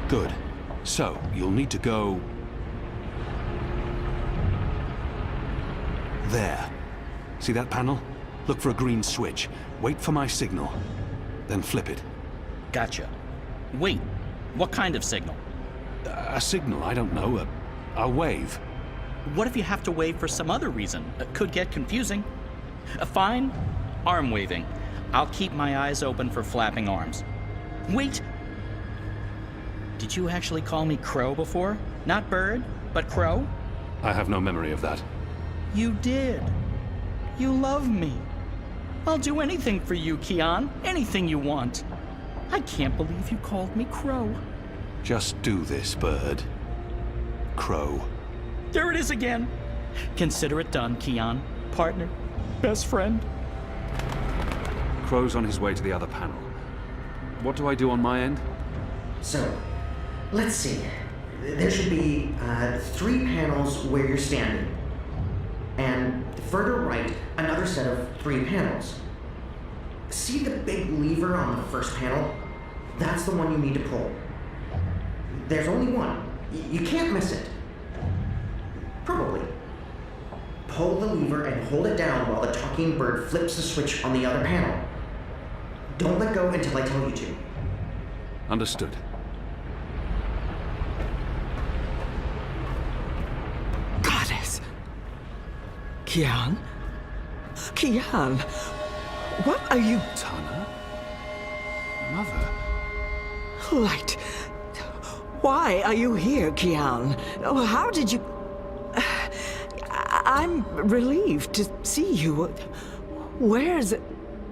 Good. So, you'll need to go... there. See that panel? Look for a green switch. Wait for my signal. Then flip it. Gotcha. Wait, what kind of signal? A signal, I don't know. A wave. What if you have to wave for some other reason? It could get confusing. Fine. Arm waving. I'll keep my eyes open for flapping arms. Wait! Did you actually call me Crow before? Not bird, but Crow? I have no memory of that. You did. You love me. I'll do anything for you, Kian. Anything you want. I can't believe you called me Crow. Just do this, bird. Crow. There it is again. Consider it done, Kian. Partner. Best friend. Crow's on his way to the other panel. What do I do on my end? So, let's see. There should be 3 panels where you're standing. And further right, another set of 3 panels. See the big lever on the first panel? That's the one you need to pull. There's only one. You can't miss it. Probably. Pull the lever and hold it down while the talking bird flips the switch on the other panel. Don't let go until I tell you to. Understood. Goddess! Kian? Kian! What are you... Tana? Mother? Light. Why are you here, Kian? Oh, how did you... I'm relieved to see you. Where's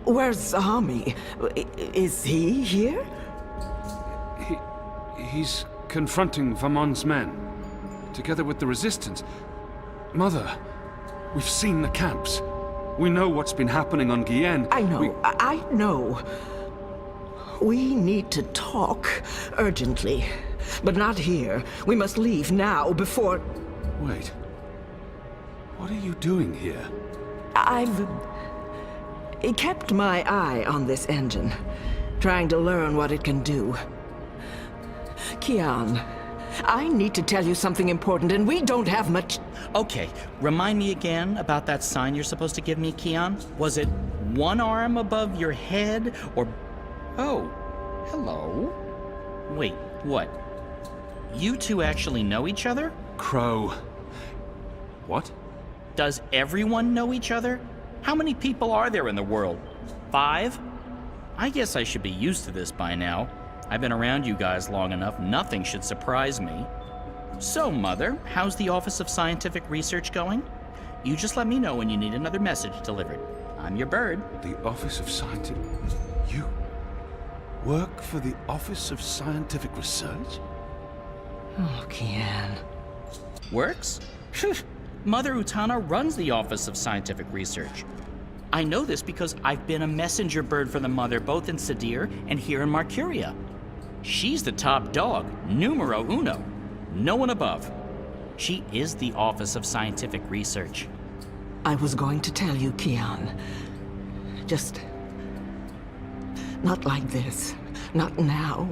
Zami? Is he here? He's confronting Vamon's men, together with the Resistance. Mother, we've seen the camps. We know what's been happening on Guyenne. I know, I know. We need to talk urgently, but not here. We must leave now before... Wait. What are you doing here? I've kept my eye on this engine, trying to learn what it can do. Kian, I need to tell you something important, and we don't have much... Okay, remind me again about that sign you're supposed to give me, Kian. Was it one arm above your head, or... Oh, hello? Wait, what? You two actually know each other? Crow. What? Does everyone know each other? How many people are there in the world? 5? I guess I should be used to this by now. I've been around you guys long enough, nothing should surprise me. So, Mother, how's the Office of Scientific Research going? You just let me know when you need another message delivered. I'm your bird. The Office of Scientific... You work for the Office of Scientific Research? Oh, Kian. Works? Mother Utana runs the Office of Scientific Research. I know this because I've been a messenger bird for the Mother both in Sadir and here in Marcuria. She's the top dog, numero uno. No one above. She is the Office of Scientific Research. I was going to tell you, Kian. Just... not like this. Not now.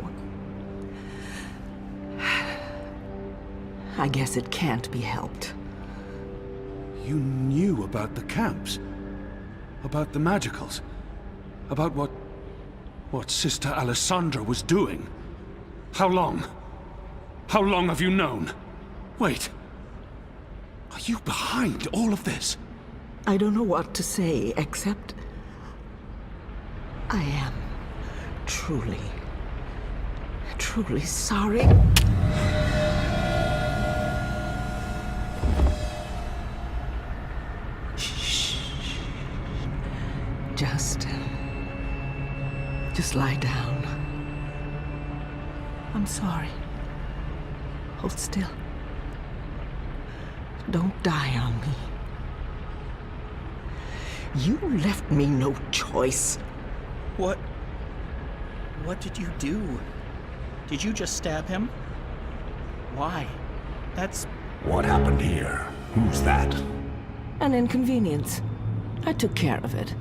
I guess it can't be helped. You knew about the camps? About the magicals? About what Sister Alessandra was doing? How long? How long have you known? Wait. Are you behind all of this? I don't know what to say, except... I am truly sorry. Shh. Just lie down. I'm sorry. Hold still. Don't die on me. You left me no choice. What did you do? Did you just stab him? Why? That's... What happened here? Who's that? An inconvenience. I took care of it.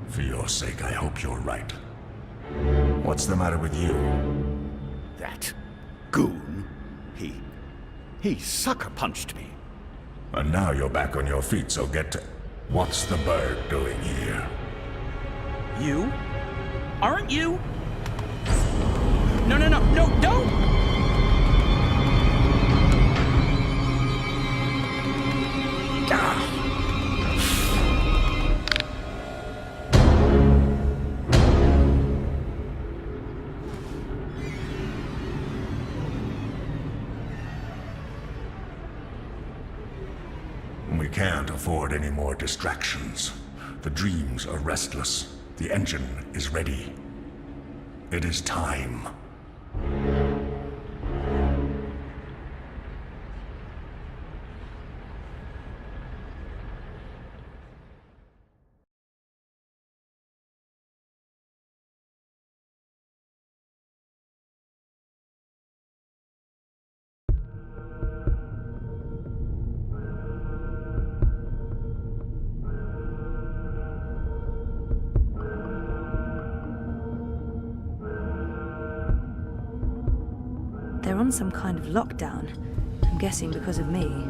For your sake, I hope you're right. What's the matter with you? That goon. He sucker punched me. And now you're back on your feet, so get to... What's the bird doing here? You? Aren't you? No, no, no, no, don't! We can't afford any more distractions. The dreams are restless. The engine is ready. It is time. They're on some kind of lockdown. I'm guessing because of me.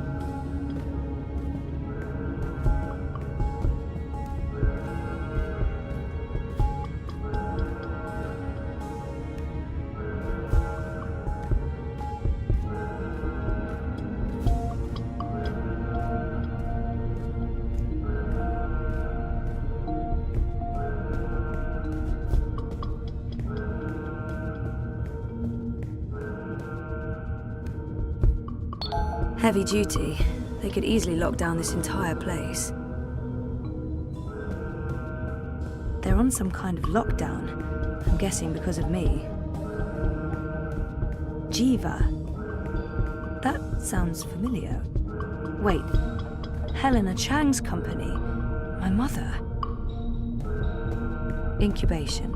Heavy duty. They could easily lock down this entire place. They're on some kind of lockdown. I'm guessing because of me. Jiva. That sounds familiar. Wait. Helena Chang's company. My mother. Incubation.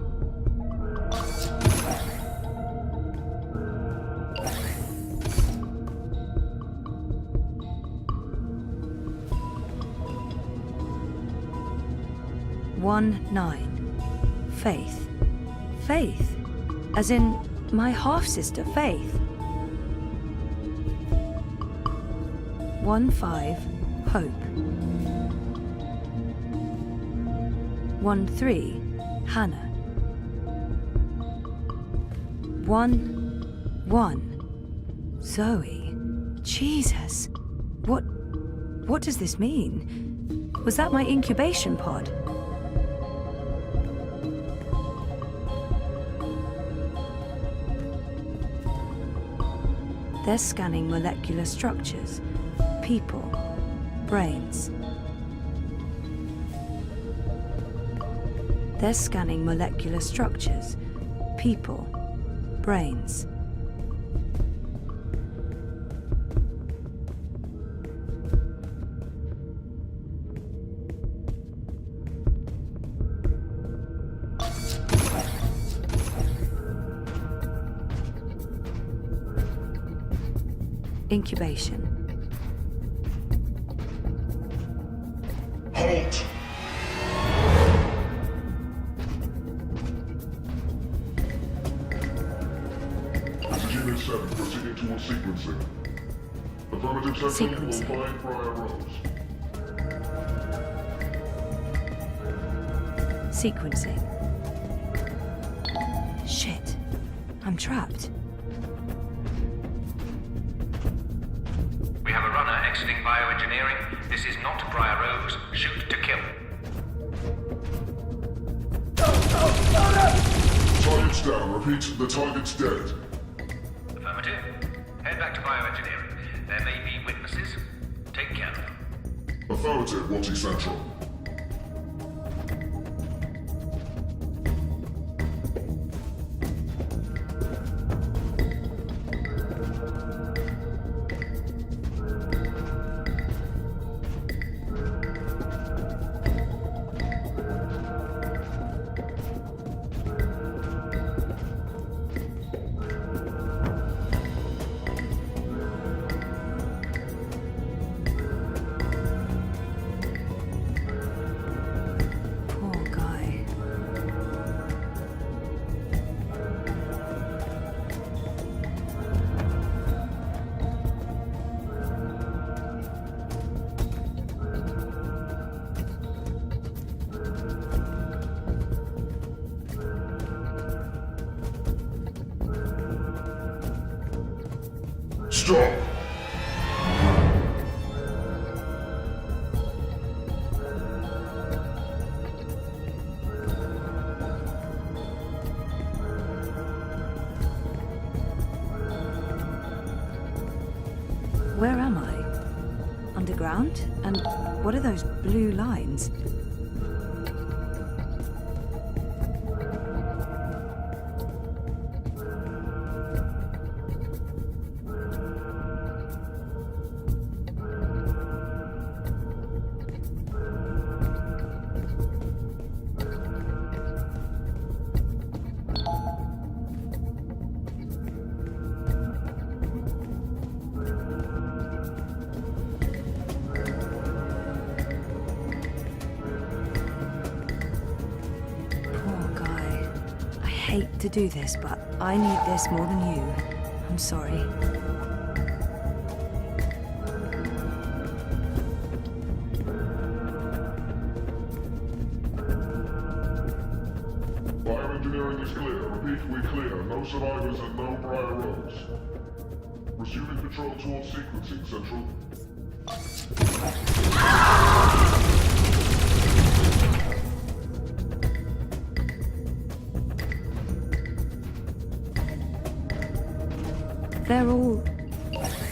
One 9. Faith. Faith? As in my half-sister, Faith. 1 5. Hope. 1 3. Hannah. 1 1. Zoe. Jesus. What does this mean? Was that my incubation pod? They're scanning molecular structures, people, brains. They're scanning molecular structures, people, brains. Incubation. Halt! This is Unit 7, proceeding towards sequencing. Affirmative Central, you will find Briar Rose. Sequencing. Shit. I'm trapped. We have a runner exiting bioengineering. This is not Briar Rose. Shoot to kill. Target's down. Repeat, the target's dead. Affirmative. Head back to bioengineering. There may be witnesses. Take care of them. Affirmative, Watty Central. Stop! Where am I? Underground? And what are those blue lines? I hate to do this, but I need this more than you. I'm sorry. Bioengineering is clear. Repeat, we're clear. No survivors and no prior roads. Resuming patrol towards sequencing, Central.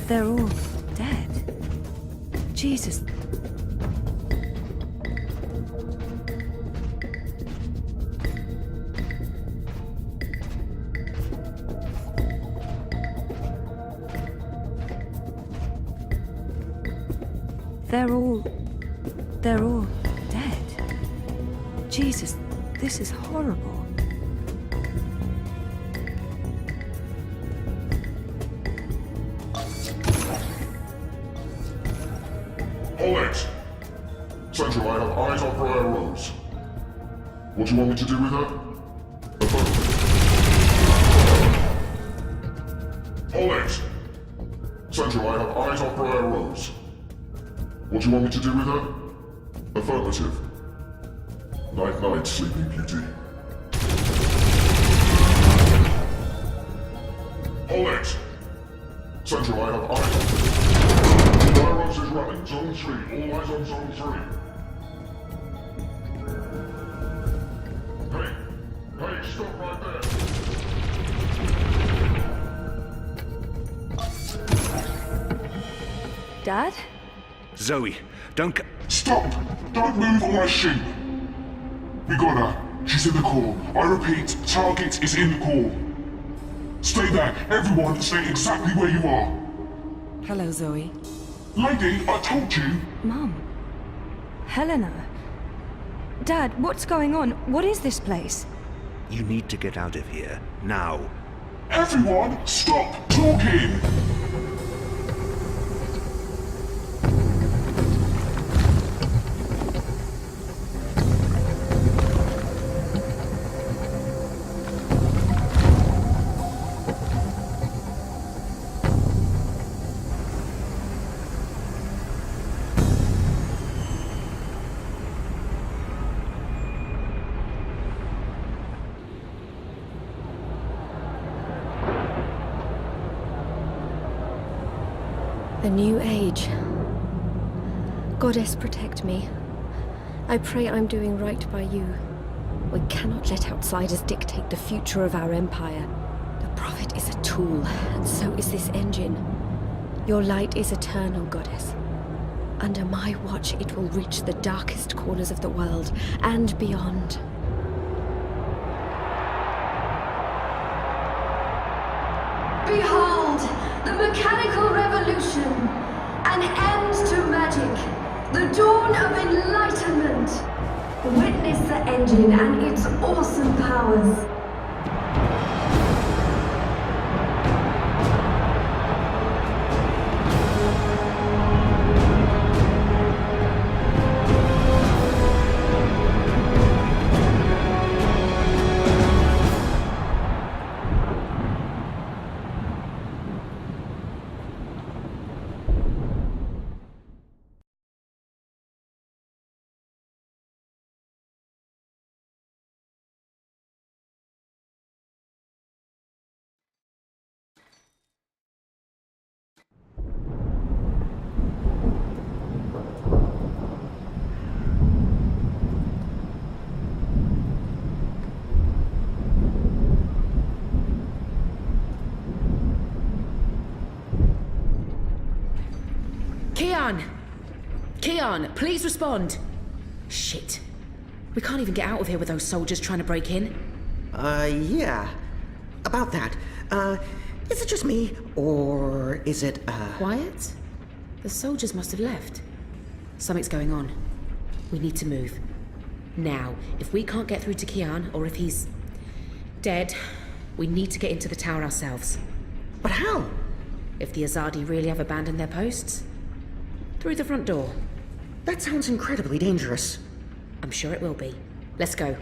They're all dead. Jesus. They're all dead. Jesus, this is horrible. Alex! Central, I have eyes on Briar Rose. What do you want me to do with her? Alex! Central, I have eyes on Briar Rose. What do you want me to do with her? Affirmative. Night-night, Sleeping Beauty. Alex! Central, I have eyes on... Briar Rose is running. Zone 3. All eyes on Zone 3. Hey, stop right there. Dad? Zoe, don't Stop! Don't move or I shoot! We got her. She's in the core. I repeat, target is in the core. Stay there. Everyone, stay exactly where you are. Hello, Zoe. Lady, I told you. Mum. Helena. Dad, what's going on? What is this place? You need to get out of here, now. Everyone, stop talking! The new age. Goddess, protect me. I pray I'm doing right by you. We cannot let outsiders dictate the future of our empire. The Prophet is a tool, and so is this engine. Your light is eternal, Goddess. Under my watch, it will reach the darkest corners of the world and beyond. Behold, the mechanical revolution, an end to magic, the dawn of enlightenment. Witness the engine and its awesome powers. Kian! Kian, please respond! Shit. We can't even get out of here with those soldiers trying to break in. Yeah. About that. Is it just me, or is it, Quiet? The soldiers must have left. Something's going on. We need to move. Now, if we can't get through to Kian, or if he's dead, we need to get into the tower ourselves. But how? If the Azadi really have abandoned their posts? Through the front door. That sounds incredibly dangerous. I'm sure it will be. Let's go.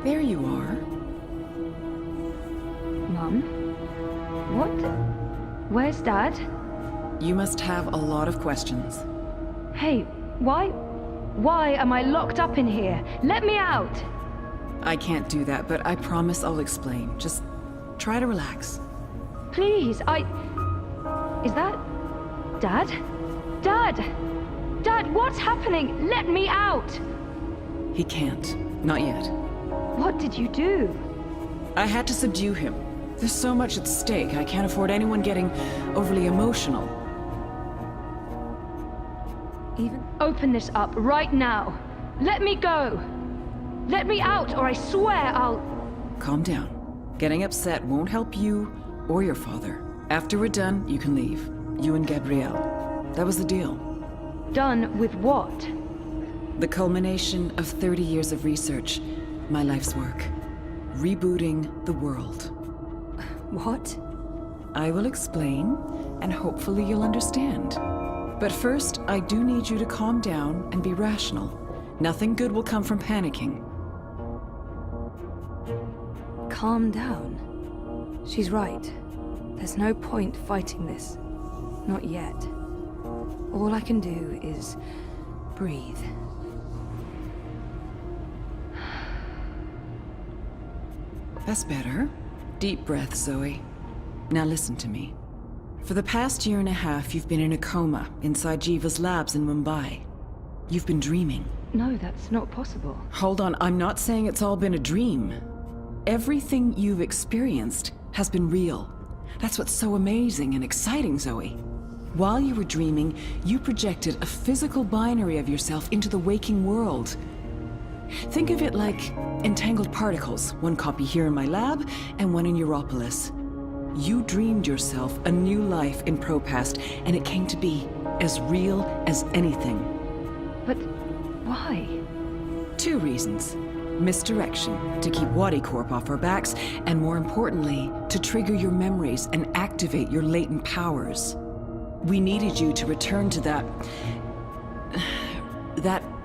There you are. Mum? What? Where's Dad? You must have a lot of questions. Hey, why am I locked up in here? Let me out! I can't do that, but I promise I'll explain. Just try to relax. Please, Is that... Dad? Dad! Dad, what's happening? Let me out! He can't. Not yet. What did you do? I had to subdue him. There's so much at stake, I can't afford anyone getting overly emotional. Even open this up right now. Let me go. Let me out, or I swear I'll... Calm down. Getting upset won't help you or your father. After we're done, you can leave. You and Gabrielle. That was the deal. Done with what? The culmination of 30 years of research. My life's work. Rebooting the world. What? I will explain, and hopefully you'll understand. But first, I do need you to calm down and be rational. Nothing good will come from panicking. Calm down. She's right. There's no point fighting this. Not yet. All I can do is breathe. That's better. Deep breath, Zoe. Now listen to me. For the past year and a half, you've been in a coma inside Jiva's labs in Mumbai. You've been dreaming. No, that's not possible. Hold on, I'm not saying it's all been a dream. Everything you've experienced has been real. That's what's so amazing and exciting, Zoe. While you were dreaming, you projected a physical binary of yourself into the waking world. Think of it like entangled particles, one copy here in my lab and one in Europolis. You dreamed yourself a new life in Propast, and it came to be as real as anything. But why? 2 reasons. Misdirection, to keep Wadi Corp off our backs, and more importantly, to trigger your memories and activate your latent powers. We needed you to return to that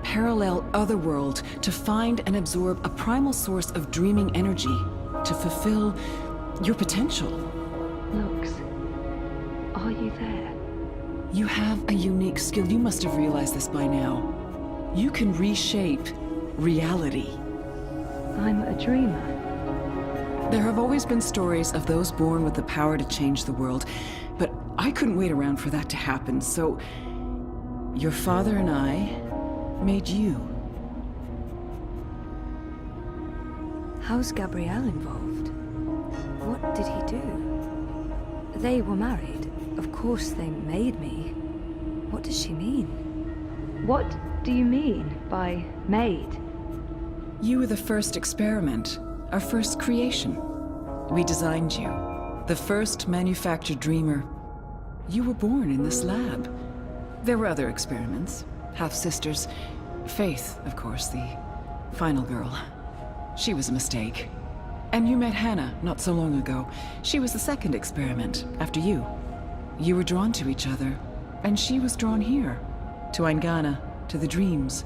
parallel otherworld to find and absorb a primal source of dreaming energy to fulfill your potential. Lux, are you there? You have a unique skill. You must have realized this by now. You can reshape reality. I'm a dreamer. There have always been stories of those born with the power to change the world, but I couldn't wait around for that to happen, so your father and I made you. How's Gabrielle involved? What did he do? They were married. Of course they made me. What does she mean? What do you mean by made? You were the first experiment, our first creation. We designed you, the first manufactured dreamer. You were born in this lab. There were other experiments, half-sisters. Faith, of course, the final girl. She was a mistake. And you met Hannah not so long ago. She was the second experiment, after you. You were drawn to each other, and she was drawn here. To Eingana, to the Dreams.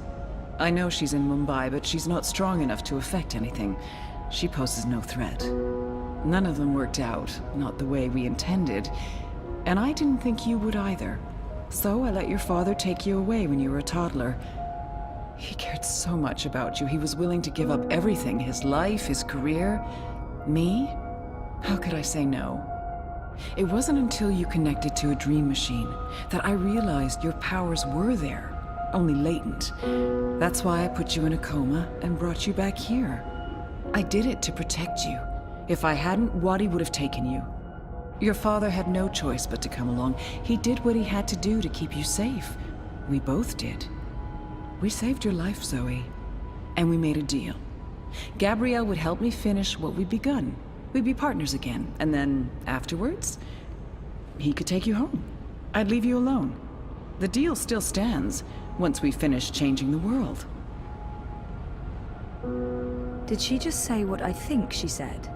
I know she's in Mumbai, but she's not strong enough to affect anything. She poses no threat. None of them worked out, not the way we intended. And I didn't think you would either. So I let your father take you away when you were a toddler. He cared so much about you, he was willing to give up everything, his life, his career. Me? How could I say no? It wasn't until you connected to a dream machine that I realized your powers were there, only latent. That's why I put you in a coma and brought you back here. I did it to protect you. If I hadn't, Wadi would have taken you. Your father had no choice but to come along. He did what he had to do to keep you safe. We both did. We saved your life, Zoe. And we made a deal. Gabrielle would help me finish what we'd begun. We'd be partners again, and then afterwards, he could take you home. I'd leave you alone. The deal still stands once we finish changing the world. Did she just say what I think she said?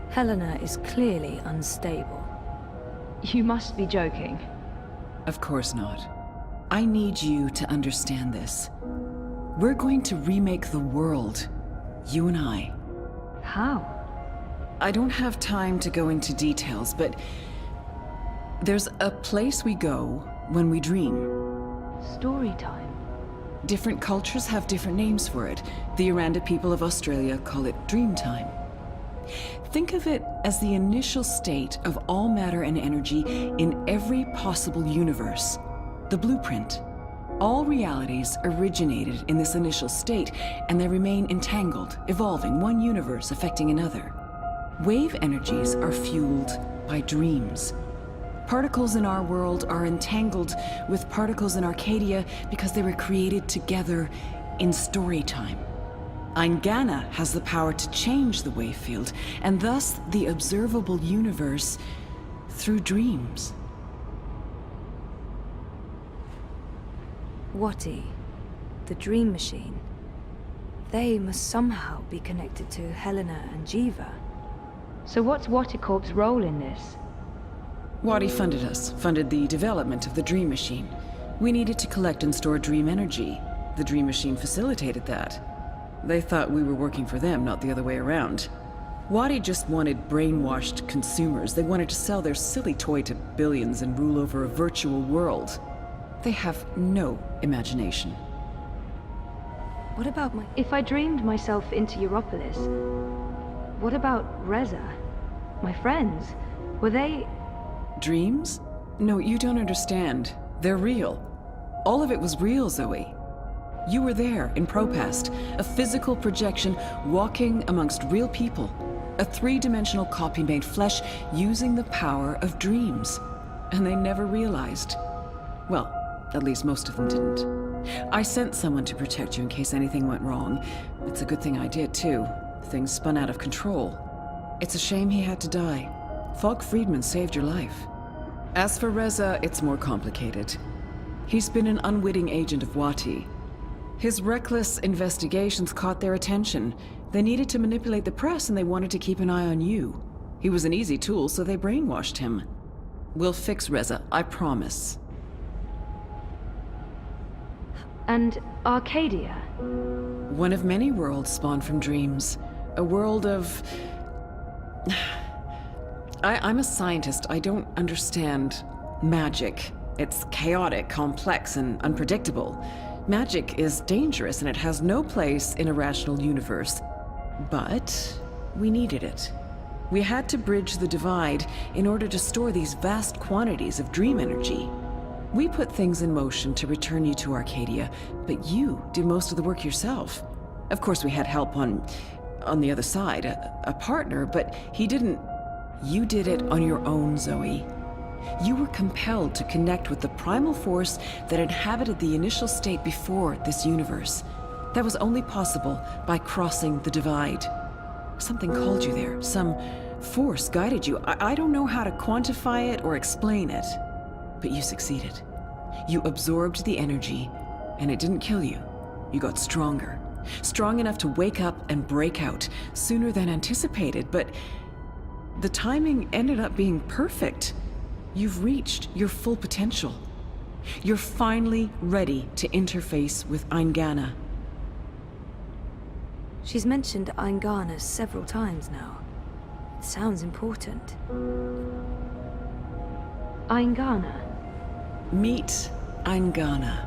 Helena is clearly unstable. You must be joking. Of course not. I need you to understand this. We're going to remake the world. You and I. How? I don't have time to go into details, but there's a place we go when we dream. Story time. Different cultures have different names for it. The Aranda people of Australia call it dream time. Think of it as the initial state of all matter and energy in every possible universe. The blueprint. All realities originated in this initial state, and they remain entangled, evolving, one universe affecting another. Wave energies are fueled by dreams. Particles in our world are entangled with particles in Arcadia because they were created together in story time. Eingana has the power to change the wave field, and thus the observable universe through dreams. Wati, the dream machine. They must somehow be connected to Helena and Jiva. So what's Waticorp's role in this? Wadi funded us, funded the development of the dream machine. We needed to collect and store dream energy. The dream machine facilitated that. They thought we were working for them, not the other way around. Wadi just wanted brainwashed consumers. They wanted to sell their silly toy to billions and rule over a virtual world. They have no imagination. What about If I dreamed myself into Europolis, what about Reza? My friends? Were they... Dreams? No, you don't understand. They're real. All of it was real, Zoe. You were there in Propast, a physical projection walking amongst real people. A three-dimensional copy made flesh using the power of dreams. And they never realized. Well, at least most of them didn't. I sent someone to protect you in case anything went wrong. It's a good thing I did, too. Things spun out of control. It's a shame he had to die. Falk Friedman saved your life. As for Reza, it's more complicated. He's been an unwitting agent of Wati. His reckless investigations caught their attention. They needed to manipulate the press and they wanted to keep an eye on you. He was an easy tool, so they brainwashed him. We'll fix Reza, I promise. And Arcadia? One of many worlds spawned from dreams. A world of... I'm a scientist. I don't understand magic. It's chaotic, complex, and unpredictable. Magic is dangerous, and it has no place in a rational universe. But we needed it. We had to bridge the divide in order to store these vast quantities of dream energy. We put things in motion to return you to Arcadia, but you did most of the work yourself. Of course, we had help on the other side, a partner, but he didn't... You did it on your own, Zoe. You were compelled to connect with the primal force that inhabited the initial state before this universe. That was only possible by crossing the divide. Something called you there. Some force guided you. I don't know how to quantify it or explain it, but you succeeded. You absorbed the energy, and it didn't kill you. You got stronger. Strong enough to wake up and break out sooner than anticipated, but the timing ended up being perfect. You've reached your full potential. You're finally ready to interface with Eingana. She's mentioned Eingana several times now. It sounds important. Eingana. Meet Eingana.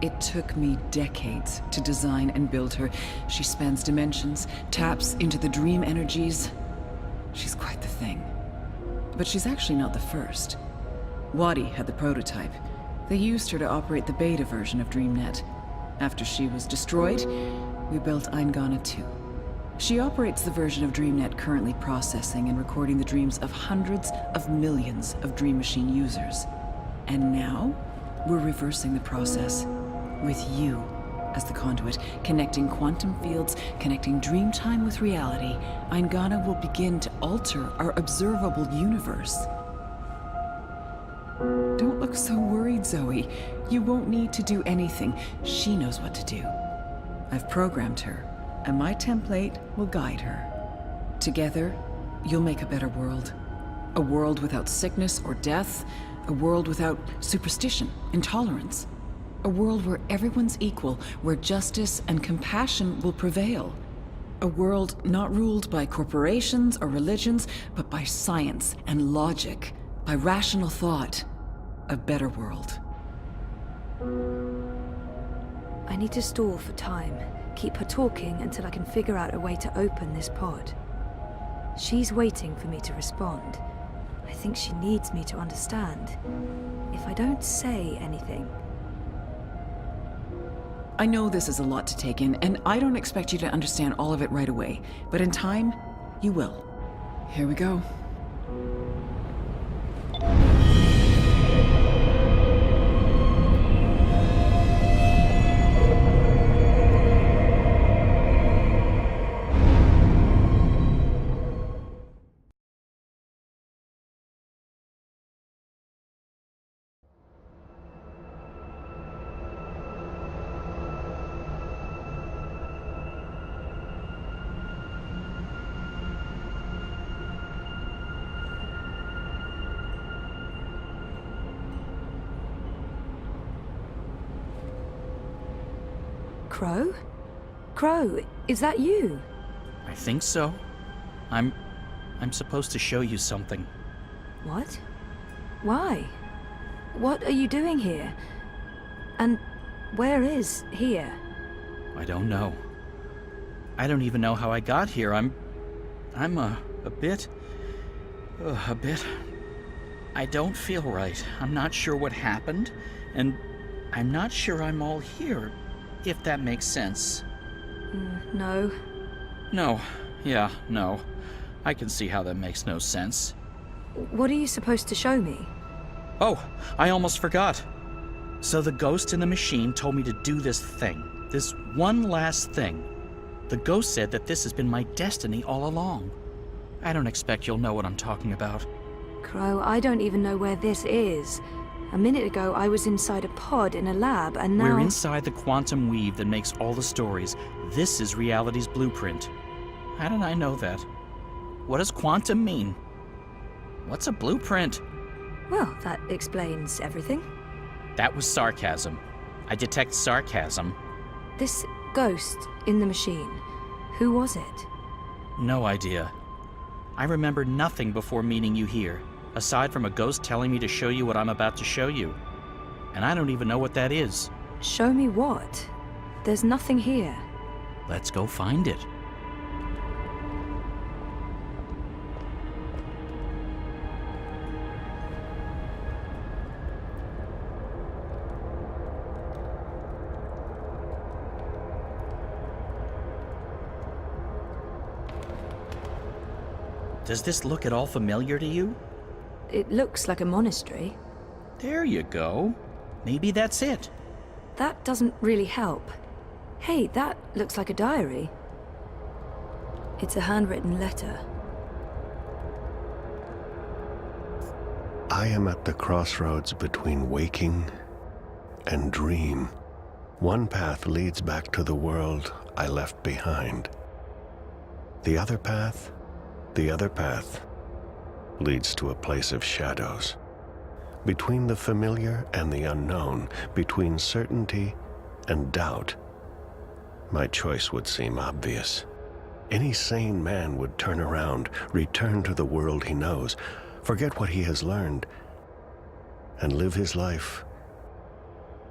It took me decades to design and build her. She spans dimensions, taps into the dream energies. She's quite the thing. But she's actually not the first. Wadi had the prototype. They used her to operate the beta version of DreamNet. After she was destroyed, we built Eingana 2. She operates the version of DreamNet currently processing and recording the dreams of hundreds of millions of Dream Machine users. And now, we're reversing the process. With you as the conduit, connecting quantum fields, connecting dreamtime with reality, Eingana will begin to alter our observable universe. Don't look so worried, Zoe. You won't need to do anything. She knows what to do. I've programmed her, and my template will guide her. Together, you'll make a better world. A world without sickness or death. A world without superstition, intolerance. A world where everyone's equal, where justice and compassion will prevail. A world not ruled by corporations or religions, but by science and logic, by rational thought. A better world. I need to stall for time. Keep her talking until I can figure out a way to open this pod. She's waiting for me to respond. I think she needs me to understand. If I don't say anything... I know this is a lot to take in, and I don't expect you to understand all of it right away. But in time, you will. Here we go. Crow? Crow, is that you? I think so. I'm supposed to show you something. What? Why? What are you doing here? And where is here? I don't know. I don't even know how I got here. I'm a bit... I don't feel right. I'm not sure what happened, and I'm not sure I'm all here, if that makes sense. No. No. Yeah, no. I can see how that makes no sense. What are you supposed to show me? Oh, I almost forgot. So the ghost in the machine told me to do this thing. This one last thing. The ghost said that this has been my destiny all along. I don't expect you'll know what I'm talking about. Crow, I don't even know where this is. A minute ago, I was inside a pod in a lab, and now... We're inside the quantum weave that makes all the stories. This is reality's blueprint. How did I know that? What does quantum mean? What's a blueprint? Well, that explains everything. That was sarcasm. I detect sarcasm. This ghost in the machine, who was it? No idea. I remember nothing before meeting you here, aside from a ghost telling me to show you what I'm about to show you. And I don't even know what that is. Show me what? There's nothing here. Let's go find it. Does this look at all familiar to you? It looks like a monastery. There you go. Maybe that's it. That doesn't really help. Hey, that looks like a diary. It's a handwritten letter. I am at the crossroads between waking and dream. One path leads back to the world I left behind. The other path leads to a place of shadows, between the familiar and the unknown, between certainty and doubt, my choice would seem obvious. Any sane man would turn around, return to the world he knows, forget what he has learned, and live his life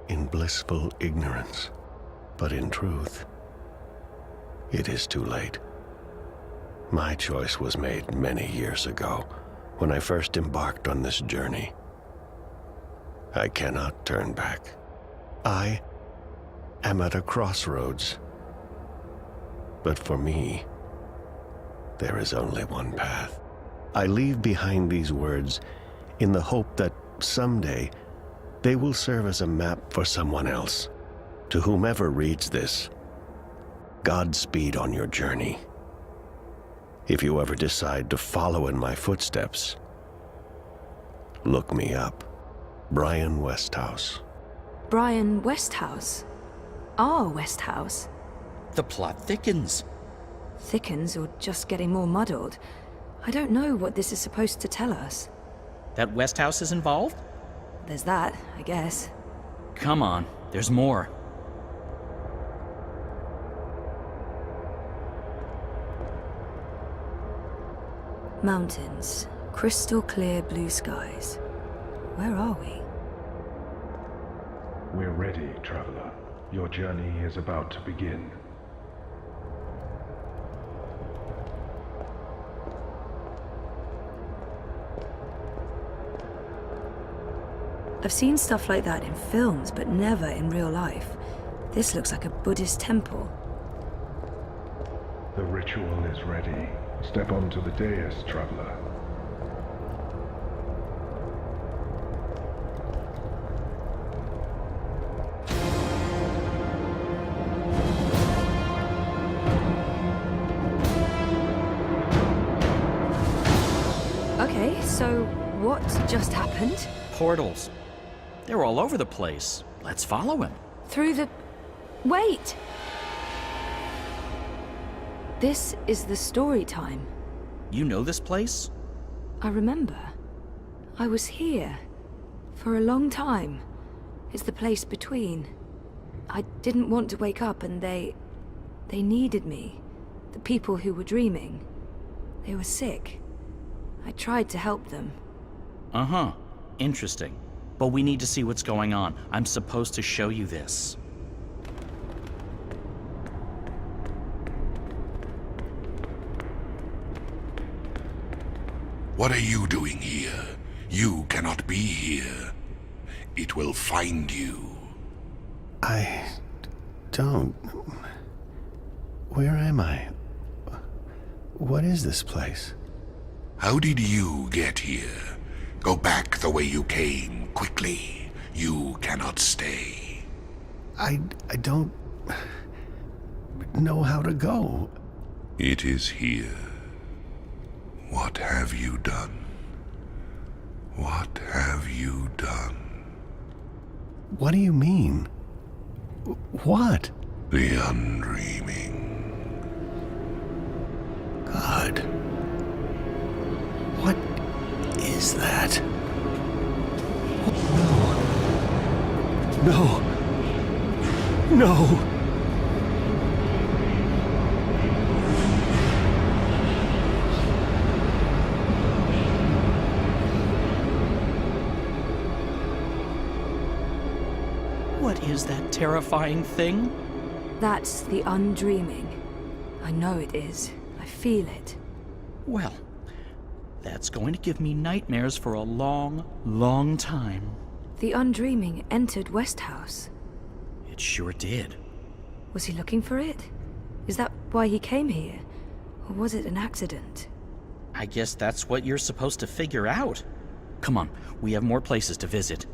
in blissful ignorance. But in truth, it is too late. My choice was made many years ago, when I first embarked on this journey. I cannot turn back. I am at a crossroads. But for me, there is only one path. I leave behind these words in the hope that someday they will serve as a map for someone else. To whomever reads this, Godspeed on your journey. If you ever decide to follow in my footsteps, look me up. Brian Westhouse. Brian Westhouse? Our Westhouse? The plot thickens. Thickens or just getting more muddled? I don't know what this is supposed to tell us. That Westhouse is involved? There's that, I guess. Come on, there's more. Mountains, crystal clear blue skies. Where are we? We're ready, traveler. Your journey is about to begin. I've seen stuff like that in films, but never in real life. This looks like a Buddhist temple. The ritual is ready. Step onto the dais, traveler. Okay, so what just happened? Portals. They're all over the place. Let's follow him. Through the... Wait! This is the story time. You know this place? I remember. I was here. For a long time. It's the place between. I didn't want to wake up and they needed me. The people who were dreaming. They were sick. I tried to help them. Uh-huh. Interesting. But we need to see what's going on. I'm supposed to show you this. What are you doing here? You cannot be here. It will find you. I don't... Where am I? What is this place? How did you get here? Go back the way you came, quickly. You cannot stay. I don't... know how to go. It is here. What have you done? What have you done? What do you mean? What? The undreaming. God. What is that? No. No. No. What is that terrifying thing? That's the undreaming. I know it is. I feel it. Well, that's going to give me nightmares for a long, long time. The undreaming entered Westhouse. It sure did. Was he looking for it? Is that why he came here? Or was it an accident? I guess that's what you're supposed to figure out. Come on, we have more places to visit.